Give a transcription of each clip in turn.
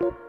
you.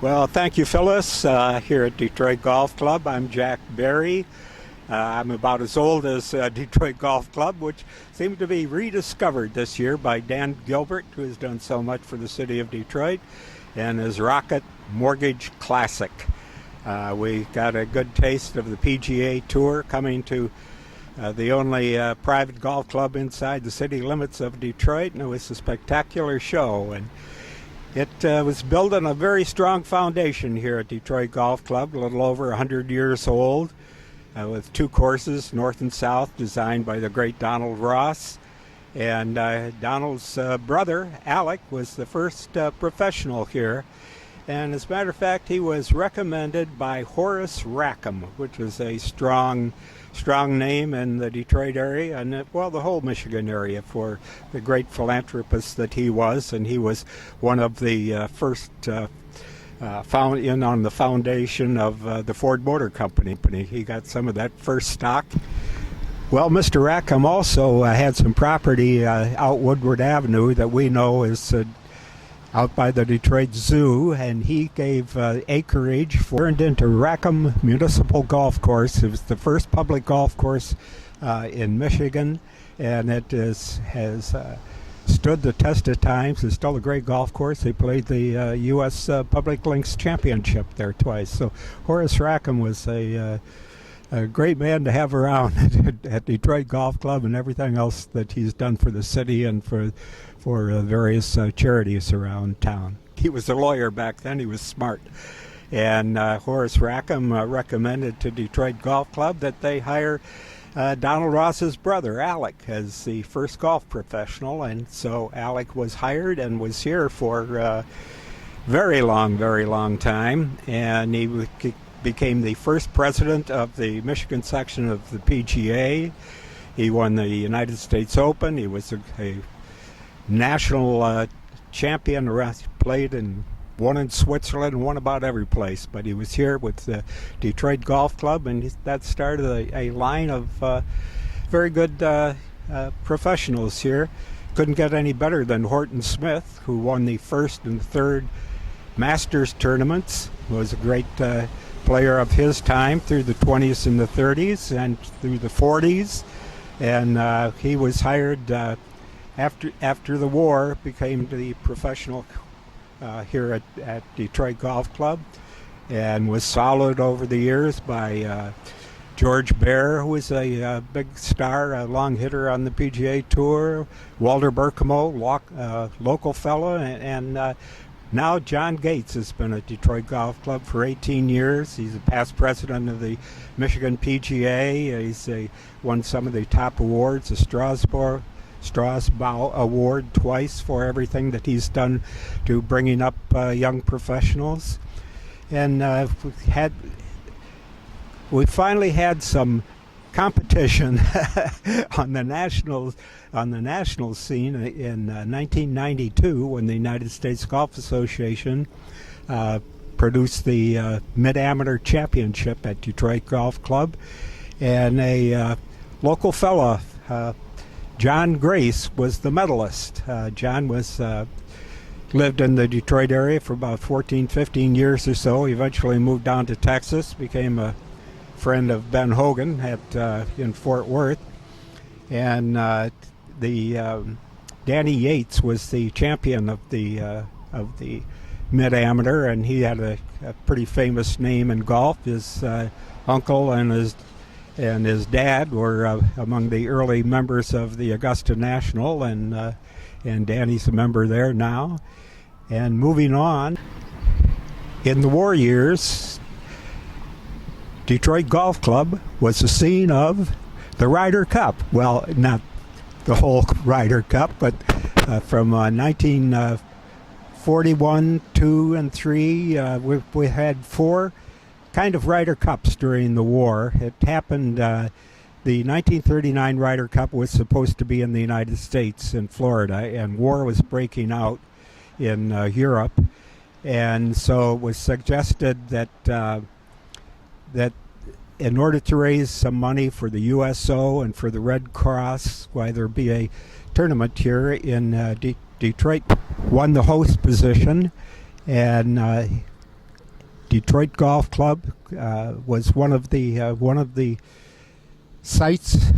Well, thank you, Phyllis. Here at Detroit Golf Club, I'm Jack Berry. I'm about as old as Detroit Golf Club, which seemed to be rediscovered this year by Dan Gilbert, who has done so much for the city of Detroit, and his Rocket Mortgage Classic. We got a good taste of the PGA Tour coming to the only private golf club inside the city limits of Detroit, and it was a spectacular show. And it was built on a very strong foundation here at Detroit Golf Club, a little over 100 years old, with two courses, north and south, designed by the great Donald Ross. And Donald's brother, Alec, was the first professional here. And as a matter of fact, he was recommended by Horace Rackham, which was a strong name in the Detroit area and, the whole Michigan area for the great philanthropist that he was. And he was one of the first found in on the foundation of the Ford Motor Company. He got some of that first stock. Well, Mr. Rackham also had some property out Woodward Avenue that we know is out by the Detroit Zoo, and he gave acreage turned into Rackham Municipal Golf Course. It was the first public golf course in Michigan, and it has stood the test of times. It's still a great golf course. They played the U.S. Public Links Championship there twice. So Horace Rackham was a great man to have around at Detroit Golf Club, and everything else that he's done for the city and for various charities around town. He was a lawyer back then. He was smart. And Horace Rackham recommended to Detroit Golf Club that they hire Donald Ross's brother, Alec, as the first golf professional. And so Alec was hired and was here for a very long time. And he became the first president of the Michigan section of the PGA. He won the United States Open. He was a national champion, played and won in Switzerland, won about every place. But he was here with the Detroit Golf Club, and that started a line of very good professionals here. Couldn't get any better than Horton Smith, who won the first and third Masters tournaments, was a great player of his time through the 20s and the 30s and through the 40s. And he was hired after the war, became the professional here at Detroit Golf Club, and was followed over the years by George Bear, who was a big star, a long hitter on the PGA Tour, Walter Berkemo, local fellow, and now John Gates has been at Detroit Golf Club for 18 years. He's a past president of the Michigan PGA. He's won some of the top awards, the Strasbourg Award twice for everything that he's done to bringing up young professionals. And we finally had some competition on the national scene in 1992 when the United States Golf Association produced the Mid-Amateur Championship at Detroit Golf Club, and a local fella, John Grace, was the medalist. John lived in the Detroit area for about 15 years or so. He eventually moved down to Texas, became a friend of Ben Hogan in Fort Worth, and Danny Yates was the champion of the mid-amateur, and he had a pretty famous name in golf. His uncle and his dad were among the early members of the Augusta National, and Danny's a member there now. And moving on, in the war years, Detroit Golf Club was the scene of the Ryder Cup. Well, not the whole Ryder Cup, but from 1941, 2, and 3, we had 4 kind of Ryder Cups during the war. It happened, the 1939 Ryder Cup was supposed to be in the United States, in Florida, and war was breaking out in Europe. And so it was suggested that in order to raise some money for the USO and for the Red Cross, why there be a tournament here in Detroit, won the host position, and Detroit Golf Club was one of the sites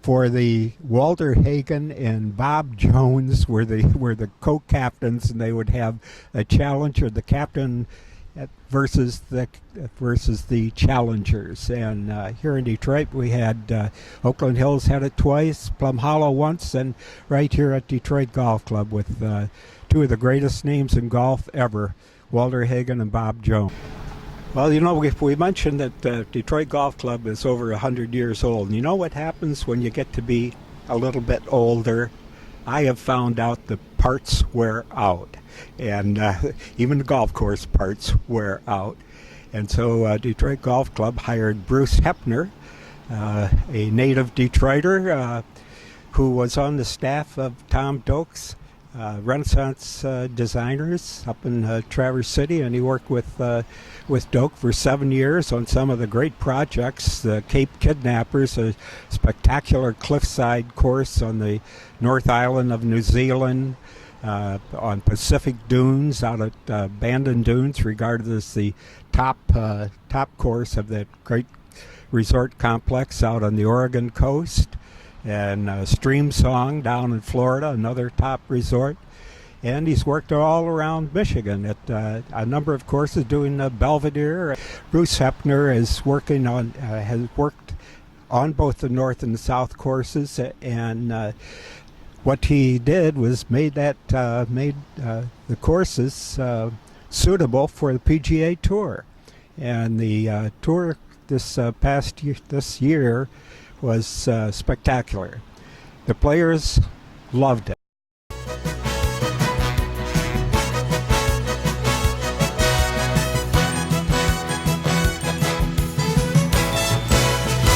for the Walter Hagen and Bob Jones were the co-captains, and they would have a challenger, the captain versus the challengers. And here in Detroit, we had Oakland Hills had it twice, Plum Hollow once, and right here at Detroit Golf Club with two of the greatest names in golf ever, Walter Hagen and Bob Jones. Well, we mentioned that Detroit Golf Club is over 100 years old. And you know what happens when you get to be a little bit older? I have found out the parts wear out. And even the golf course parts wear out. And so Detroit Golf Club hired Bruce Hepner, a native Detroiter who was on the staff of Tom Doak's Renaissance designers up in Traverse City, and he worked with Doak for 7 years on some of the great projects. The Cape Kidnappers, a spectacular cliffside course on the North Island of New Zealand, on Pacific Dunes, out at Bandon Dunes, regarded as the top course of that great resort complex out on the Oregon coast. And Stream Song down in Florida, another top resort. And he's worked all around Michigan at a number of courses, doing Belvedere. Bruce Hepner has worked on both the north and the south courses, and what he did was made the courses suitable for the PGA Tour. And the tour this year was spectacular. The players loved it.